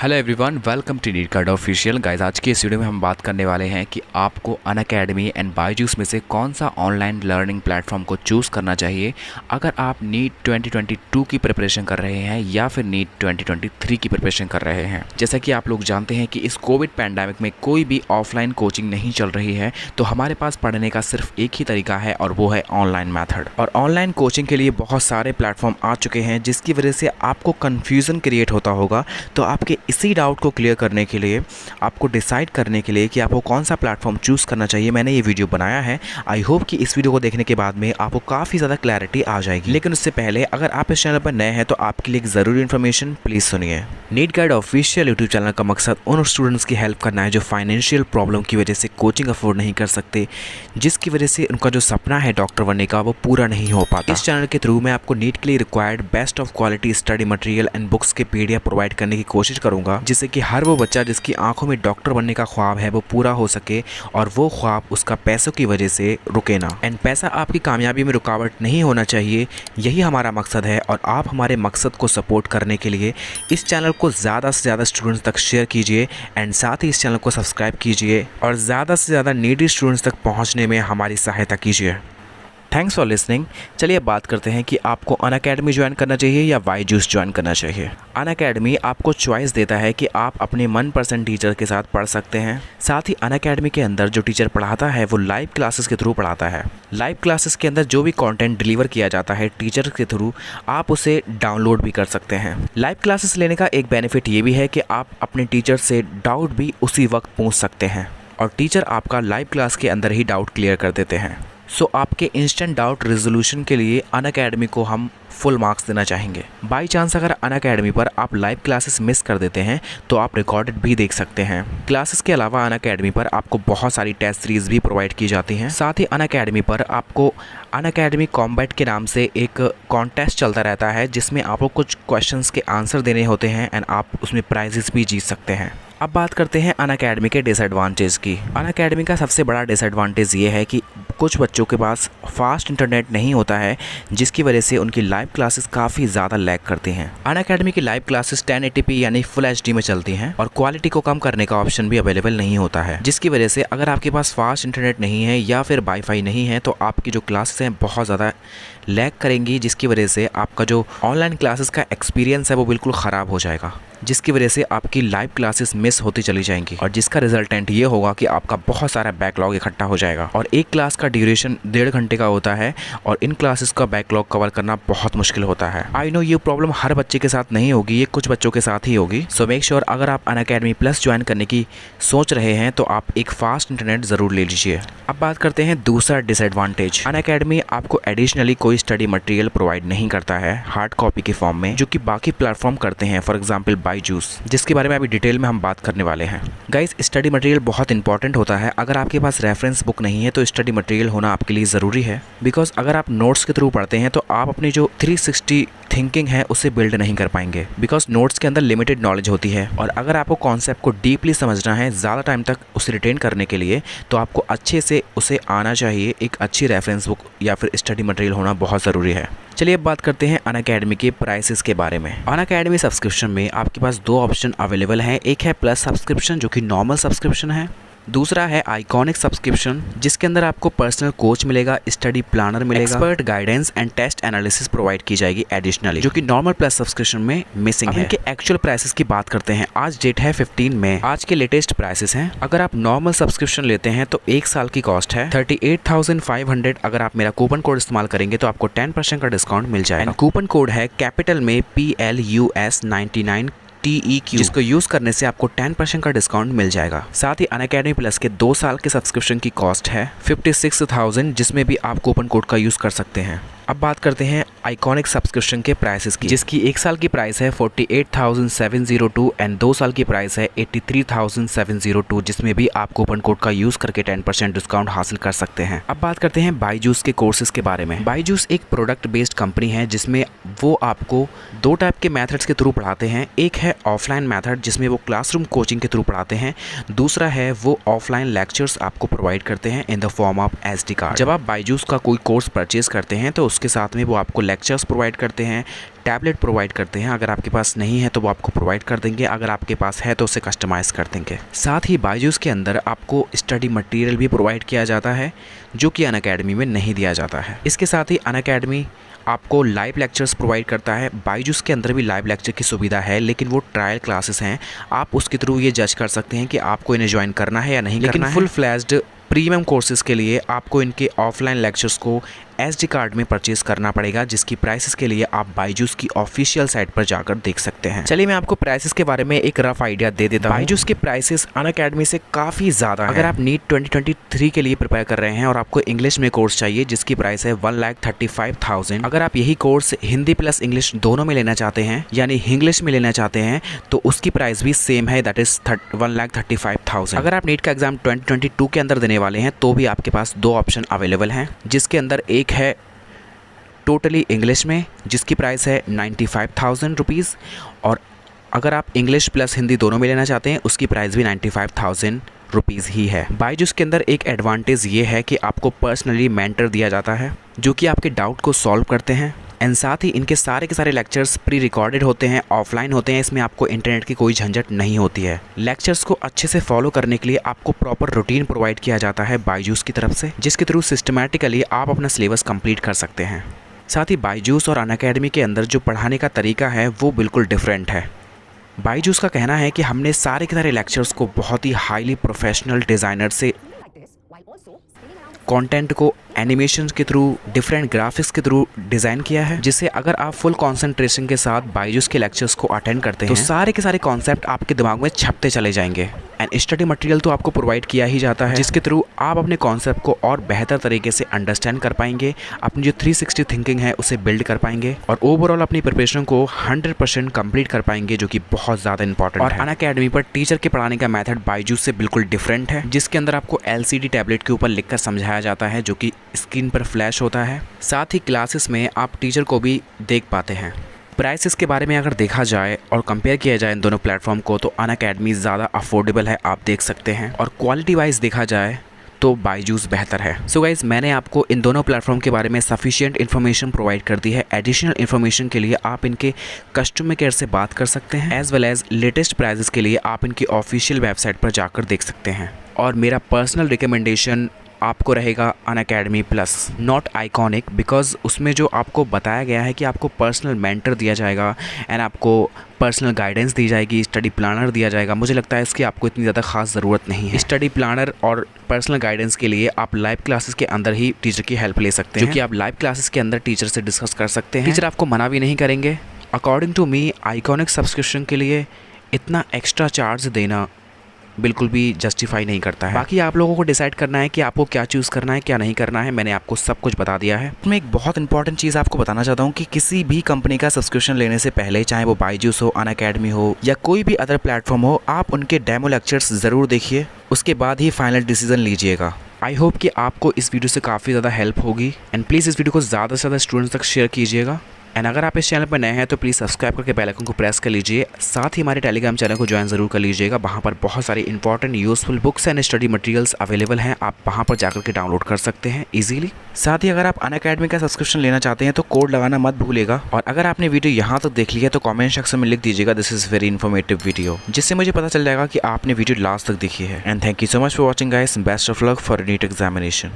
Hello everyone, welcome to NEET card official. Guys, आज की इस वीडियो में हम बात करने वाले हैं कि आपको अनअकैडमी एंड बायजूस में से कौन सा ऑनलाइन लर्निंग प्लेटफॉर्म को चूज़ करना चाहिए अगर आप नीट 2022 की प्रिपरेशन कर रहे हैं या फिर नीट 2023 की प्रिपरेशन कर रहे हैं। जैसा कि आप लोग जानते हैं कि इस कोविड पैंडेमिक में कोई भी ऑफलाइन कोचिंग नहीं चल रही है, तो हमारे पास पढ़ने का सिर्फ एक ही तरीका है और वो है ऑनलाइन मैथड। और ऑनलाइन कोचिंग के लिए बहुत सारे प्लेटफॉर्म आ चुके हैं, जिसकी वजह से आपको कन्फ्यूज़न क्रिएट होता होगा। तो आपके इसी डाउट को क्लियर करने के लिए, आपको डिसाइड करने के लिए कि आपको कौन सा प्लेटफॉर्म चूज़ करना चाहिए, मैंने ये वीडियो बनाया है। आई होप कि इस वीडियो को देखने के बाद में आपको काफ़ी ज़्यादा क्लैरिटी आ जाएगी। लेकिन उससे पहले अगर आप इस चैनल पर नए हैं तो आपके लिए एक ज़रूरी इन्फॉर्मेशन प्लीज़ सुनिए। NEET guide official YouTube channel का मकसद उन स्टूडेंट्स की हेल्प करना है जो फाइनेंशियल प्रॉब्लम की वजह से कोचिंग अफोर्ड नहीं कर सकते, जिसकी वजह से उनका जो सपना है डॉक्टर बनने का वो पूरा नहीं हो पाता। इस चैनल के थ्रू मैं आपको नीट के लिए required best of quality study material and books के PDF प्रोवाइड करने की कोशिश करूंगा, जिससे कि हर वो बच्चा जिसकी आंखों में डॉक्टर बनने का ख्वाब है वो पूरा हो सके और वो ख्वाब उसका पैसों की वजह से रुके ना। एंड पैसा आपकी कामयाबी में रुकावट नहीं होना चाहिए, यही हमारा मकसद है। और आप हमारे मकसद को सपोर्ट करने के लिए इस चैनल को ज़्यादा से ज़्यादा स्टूडेंट्स तक शेयर कीजिए एंड साथ ही इस चैनल को सब्सक्राइब कीजिए और ज़्यादा से ज़्यादा नीडी स्टूडेंट्स तक पहुँचने में हमारी सहायता कीजिए। Thanks for listening. चलिए अब बात करते हैं कि आपको अनअकैडमी ज्वाइन करना चाहिए या बायजूस ज्वाइन करना चाहिए। अनअकैडमी आपको चॉइस देता है कि आप अपने मनपसंद टीचर के साथ पढ़ सकते हैं। साथ ही अनअकैडमी के अंदर जो टीचर पढ़ाता है वो लाइव क्लासेस के थ्रू पढ़ाता है। लाइव क्लासेस के अंदर जो भी कंटेंट डिलीवर किया जाता है टीचर के थ्रू, आप उसे डाउनलोड भी कर सकते हैं। लाइव क्लासेस लेने का एक बेनिफिट ये भी है कि आप अपने टीचर से डाउट भी उसी वक्त पूछ सकते हैं और टीचर आपका लाइव क्लास के अंदर ही डाउट क्लियर कर देते हैं। सो आपके इंस्टेंट डाउट रेजोल्यूशन के लिए अनअकैडमी को हम फुल मार्क्स देना चाहेंगे। बाई चांस अगर अनअकैडमी पर आप लाइव क्लासेस मिस कर देते हैं तो आप रिकॉर्डेड भी देख सकते हैं। क्लासेस के अलावा अनअकैडमी पर आपको बहुत सारी टेस्ट सीरीज भी प्रोवाइड की जाती हैं। साथ ही अनअकैडमी पर आपको अनअकैडमी कॉम्बैट के नाम से एक कॉन्टेस्ट चलता रहता है, जिसमें आपको कुछ क्वेश्चंस के आंसर देने होते हैं एंड आप उसमें प्राइजेस भी जीत सकते हैं। अब बात करते हैं अनअकैडमी के डिसएडवांटेज की। अनअकैडमी का सबसे बड़ा डिसएडवांटेज ये है कि कुछ बच्चों के पास फास्ट इंटरनेट नहीं होता है, जिसकी वजह से उनकी लाइव क्लासेस काफ़ी ज़्यादा लैग करती हैं। अनअकैडमी की लाइव क्लासेस 1080p यानी फुल HD में चलती हैं और क्वालिटी को कम करने का ऑप्शन भी अवेलेबल नहीं होता है, जिसकी वजह से अगर आपके पास फास्ट इंटरनेट नहीं है या फिर वाईफाई नहीं है तो आपकी जो क्लासेस हैं बहुत ज़्यादा लैग करेंगी, जिसकी वजह से आपका जो ऑनलाइन क्लासेस का एक्सपीरियंस है वो बिल्कुल ख़राब हो जाएगा, जिसकी वजह से आपकी लाइव क्लासेस मिस होती चली जाएंगी और जिसका रिजल्टेंट ये होगा कि आपका बहुत सारा बैकलॉग इकट्ठा हो जाएगा। और एक क्लास का ड्यूरेशन 1.5 घंटे का होता है और इन क्लासेस का बैकलॉग कवर करना बहुत मुश्किल होता है। आई नो ये प्रॉब्लम हर बच्चे के साथ नहीं होगी, ये कुछ बच्चों के साथ ही होगी। सो मेक श्योर अगर आप अनअकैडमी प्लस ज्वाइन करने की सोच रहे हैं तो आप एक फास्ट इंटरनेट ज़रूर ले लीजिए। अब बात करते हैं दूसरा डिसएडवांटेज। अनअकैडमी आपको एडिशनली कोई स्टडी मटेरियल प्रोवाइड नहीं करता है हार्ड कॉपी के फॉर्म में, जो कि बाकी प्लेटफॉर्म करते हैं, फॉर एग्जाम्पल बायजूस, जिसके बारे में अभी डिटेल में हम बात करने वाले हैं। गाइस, स्टडी मटेरियल बहुत इंपॉर्टेंट होता है। अगर आपके पास रेफरेंस बुक नहीं है तो स्टडी मटेरियल होना आपके लिए ज़रूरी है, बिकॉज अगर आप नोट्स के थ्रू पढ़ते हैं तो आप अपनी जो 360 थिंकिंग है उसे बिल्ड नहीं कर पाएंगे, बिकॉज नोट्स के अंदर लिमिटेड नॉलेज होती है। और अगर आपको कॉन्सेप्ट को डीपली समझना है ज़्यादा टाइम तक उसे रिटेन करने के लिए, तो आपको अच्छे से उसे आना चाहिए। एक अच्छी रेफरेंस बुक या फिर स्टडी मटेरियल होना बहुत ज़रूरी है। चलिए अब बात करते हैं अनअकैडमी के प्राइसेस के बारे में। अनअकैडमी सब्सक्रिप्शन में आपके पास 2 ऑप्शन अवेलेबल हैं। एक है प्लस सब्सक्रिप्शन, जो कि नॉर्मल सब्सक्रिप्शन है। दूसरा है आइकॉनिक सब्सक्रिप्शन, जिसके अंदर आपको पर्सनल कोच मिलेगा, स्टडी प्लानर मिलेगा, expert guidance and test analysis provide की जाएगी एडिशनली, जो कि नॉर्मल प्लस सब्सक्रिप्शन में मिसिंग है। इनके एक्चुअल प्राइसेस की बात करते हैं। आज डेट है 15 मई। आज के लेटेस्ट प्राइसेस हैं। अगर आप नॉर्मल सब्सक्रिप्शन लेते हैं तो 1 साल की कॉस्ट है 38,500। अगर आप मेरा कूपन कोड इस्तेमाल करेंगे तो आपको 10% का डिस्काउंट मिल जाएगा। कूपन कोड है कैपिटल में PLUS99 TEQ, जिसको यूज करने से आपको 10% का डिस्काउंट मिल जाएगा। साथ ही अनअकैडमी प्लस के 2 साल के सब्सक्रिप्शन की कॉस्ट है 56,000, जिसमें भी आप कूपन कोड का यूज कर सकते हैं। अब बात करते हैं आइकॉनिक सब्सक्रिप्शन के प्राइसेस की, जिसकी 1 साल की प्राइस है 48,702 एंड 2 साल की प्राइस है 83,702, जिसमें भी आप कूपन कोड का यूज़ करके 10% डिस्काउंट हासिल कर सकते हैं। अब बात करते हैं बायजूस के कोर्सेज के बारे में। बायजूस एक प्रोडक्ट बेस्ड कंपनी है, जिसमें वो आपको 2 टाइप के मेथड्स के थ्रू पढ़ाते हैं। एक है ऑफलाइन मेथड, जिसमें वो क्लासरूम कोचिंग के थ्रू पढ़ाते हैं। दूसरा है वो ऑफलाइन लेक्चर्स आपको प्रोवाइड करते हैं in the form of SD card. जब आप बायजूस का कोई कोर्स परचेज करते हैं तो उसके साथ में वो आपको लेक्चर्स प्रोवाइड करते हैं, टैबलेट प्रोवाइड करते हैं। अगर आपके पास नहीं है तो वो आपको प्रोवाइड कर देंगे, अगर आपके पास है तो उसे कस्टमाइज़ कर देंगे। साथ ही बायजूस के अंदर आपको स्टडी मटेरियल भी प्रोवाइड किया जाता है जो कि अनअकैडमी में नहीं दिया जाता है। इसके साथ ही अनअकैडमी आपको लाइव लेक्चर्स प्रोवाइड करता है। बायजूस के अंदर भी लाइव लेक्चर की सुविधा है, लेकिन वो ट्रायल क्लासेस हैं, आप उसके थ्रू ये जज कर सकते हैं कि आपको इन्हें ज्वाइन करना है या नहीं करना है। लेकिन फुल फ्लैश्ड प्रीमियम कोर्सेज़ के लिए आपको इनके ऑफलाइन लेक्चर्स को SD कार्ड में परचेज़ करना पड़ेगा, जिसकी प्राइसेस के लिए आप बायजूस की ऑफिशियल साइट पर जाकर देख सकते हैं। चलिए मैं आपको प्राइसेस के बारे में एक रफ आइडिया दे देता हूँ। बायजूस के प्राइसेस अनअकैडमी से काफ़ी ज़्यादा हैं। अगर आप नीट 2023 के लिए प्रिपेयर कर रहे हैं और आपको इंग्लिश में कोर्स चाहिए जिसकी प्राइस है 1,35,000, अगर आप यही कोर्स हिंदी प्लस इंग्लिश दोनों में लेना चाहते हैं, यानी इंग्लिश में लेना चाहते हैं, तो उसकी प्राइस भी सेम है, दैट इज़ 1,35,000। अगर आप नीट का एग्जाम 2022 के अंदर देने वाले हैं तो भी आपके पास दो ऑप्शन अवेलेबल हैं, जिसके अंदर एक है टोटली इंग्लिश में जिसकी प्राइस है 95,000 रुपीज़, और अगर आप इंग्लिश प्लस हिंदी दोनों में लेना चाहते हैं उसकी प्राइस भी 95,000 रुपीज़ ही है। बायजूस के अंदर एक एडवांटेज ये है कि आपको पर्सनली मेंटर दिया जाता है जो कि आपके डाउट को सॉल्व करते हैं, एंड साथ ही इनके सारे के सारे लेक्चर्स प्री रिकॉर्डेड होते हैं, ऑफलाइन होते हैं, इसमें आपको इंटरनेट की कोई झंझट नहीं होती है। लेक्चर्स को अच्छे से फॉलो करने के लिए आपको प्रॉपर रूटीन प्रोवाइड किया जाता है बायजूस की तरफ से, जिसके थ्रू सिस्टमैटिकली आप अपना सिलेबस कंप्लीट कर सकते हैं। साथ ही बायजूस और अनअकैडमी के अंदर जो पढ़ाने का तरीका है वो बिल्कुल डिफरेंट है। बायजूस का कहना है कि हमने सारे के सारे लेक्चर्स को बहुत ही हाईली प्रोफेशनल डिज़ाइनर से कंटेंट को एनिमेशन के थ्रू, डिफरेंट ग्राफिक्स के थ्रू डिज़ाइन किया है, जिससे अगर आप फुल कंसंट्रेशन के साथ बायजूस के लेक्चर्स को अटेंड करते हैं तो सारे के सारे कॉन्सेप्ट आपके दिमाग में छपते चले जाएंगे। एंड स्टडी मटेरियल तो आपको प्रोवाइड किया ही जाता है, जिसके थ्रू आप अपने कॉन्सेप्ट को और बेहतर तरीके से अंडरस्टैंड कर पाएंगे, अपनी जो 360 थिंकिंग है उसे बिल्ड कर पाएंगे और ओवरऑल अपनी प्रिपरेशन को 100% कंप्लीट कर पाएंगे, जो कि बहुत ज़्यादा इंपॉर्टेंट है। और अनअकैडमी पर टीचर के पढ़ाने का मेथड बायजूस से बिल्कुल डिफरेंट है, जिसके अंदर आपको LCD टैबलेट के ऊपर लिखकर समझाया जाता है जो कि स्क्रीन पर फ्लैश होता है। साथ ही क्लासेस में आप टीचर को भी देख पाते हैं। प्राइसेस के बारे में अगर देखा जाए और कंपेयर किया जाए इन दोनों प्लेटफॉर्म को तो अनअकैडमी ज़्यादा अफोर्डेबल है, आप देख सकते हैं, और क्वालिटी वाइज देखा जाए तो बायजूस बेहतर है। सो गाइज, मैंने आपको इन दोनों प्लेटफॉर्म के बारे में सफिशिएंट इन्फॉर्मेशन प्रोवाइड कर दी है। एडिशनल इन्फॉर्मेशन के लिए आप इनके कस्टमर केयर से बात कर सकते हैं, as well as latest prices के लिए आप इनकी ऑफिशियल वेबसाइट पर जाकर देख सकते हैं। और मेरा पर्सनल रिकमेंडेशन आपको रहेगा Unacademy plus, not iconic, because उसमें जो आपको बताया गया है कि आपको पर्सनल मेंटर दिया जाएगा एंड आपको पर्सनल गाइडेंस दी जाएगी, स्टडी प्लानर दिया जाएगा। मुझे लगता है इसकी आपको इतनी ज़्यादा खास ज़रूरत नहीं है। स्टडी प्लानर और पर्सनल गाइडेंस के लिए आप लाइव क्लासेस के अंदर ही टीचर की हेल्प ले सकते हैं, जो कि आप लाइव क्लासेस के अंदर टीचर से डिस्कस कर सकते हैं। टीचर आपको मना भी नहीं करेंगे। According to me, iconic subscription के लिए इतना एक्स्ट्रा चार्ज देना बिल्कुल भी जस्टिफाई नहीं करता है। बाकी आप लोगों को डिसाइड करना है कि आपको क्या चूज़ करना है, क्या नहीं करना है। मैंने आपको सब कुछ बता दिया है। मैं एक बहुत इंपॉर्टेंट चीज़ आपको बताना चाहता हूँ कि किसी भी कंपनी का सब्सक्रिप्शन लेने से पहले, चाहे वो बायजूस हो, अनअकैडमी हो या कोई भी अदर प्लेटफॉर्म हो, आप उनके डेमो लेक्चर्स ज़रूर देखिए, उसके बाद ही फाइनल डिसीजन लीजिएगा। आई होप कि आपको इस वीडियो से काफ़ी ज़्यादा हेल्प होगी, एंड प्लीज़ इस वीडियो को ज़्यादा से ज़्यादा स्टूडेंट्स तक शेयर कीजिएगा। एंड अगर आप इस चैनल पर नए हैं तो प्लीज़ सब्सक्राइब करके बेल आइकन को प्रेस कर लीजिए। साथ ही हमारे टेलीग्राम चैनल को ज्वाइन ज़रूर कर लीजिएगा, वहाँ पर बहुत सारी important useful books and study materials available हैं, आप वहाँ पर जाकर के डाउनलोड कर सकते हैं इजीली। साथ ही अगर आप अनअकैडमी का सब्सक्रिप्शन लेना चाहते हैं तो कोड लगाना मत भूलिएगा। और अगर आपने वीडियो यहाँ तक देख लिया तो कॉमेंट सेक्शन में लिख दीजिएगा this is very informative video, जिससे मुझे पता चल जाएगा कि आपने वीडियो लास्ट तक देखी है। And thank you so much for watching guys, best of luck for NEET examination.